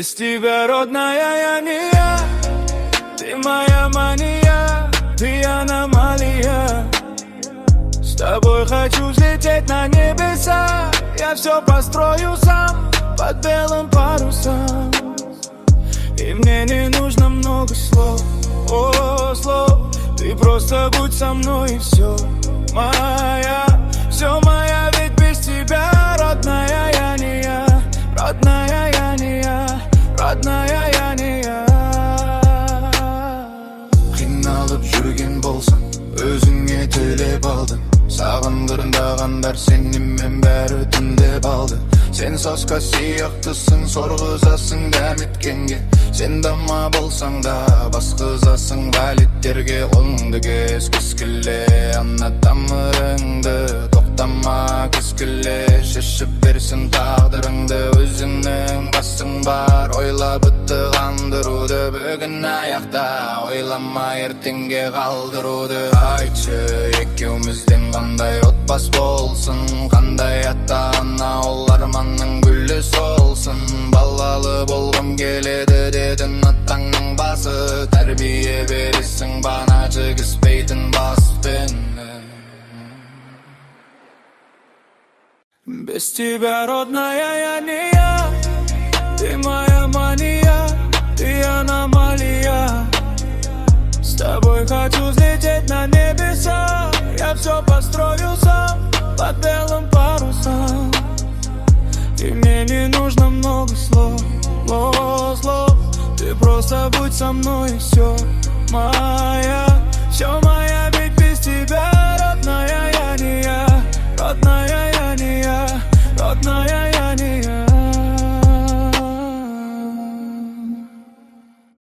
Без тебя, родная, я не я. Ты моя мания, ты аномалия. С тобой хочу взлететь на небеса. Я все построю сам под белым парусом. И мне не нужно много слов, о, слов. Ты просто будь со мной и все моя, ведь без тебя, родная, я не я. Родная, я не я, родная, я не я. Қиналып жүрген болсаң, өзіңе тілеп алдым. Сағындырғандар сенімен бәрі түндеп алды. Сен соска сияқтысың, сорғызасың дәметкенге. Сен дама болсаң да басқызасың валеттерге. Қолыңды кескіле, ана тамырыңды тоқтама кескіле. Шешіп берсін тағдырыңды, өзіңнің басың бар. Ойла бітті қандыруды, бүгін аяқта ойлама ертеңге қалдыруды. Айтшы, екеумізден қандай отбас болсын, қандай ата-ана ол арманның гүлі солсын. Балалы болғым келеді дедің атаңның басы, тәрбие бересің бана жігіспейтін баспен. Без тебя, родная, я не я. Ты моя мания, ты аномалия. С тобой хочу взлететь на небеса. Я все построю сам под белым парусом. И мне не нужно много слов, слов. Ты просто будь со мной и все моя.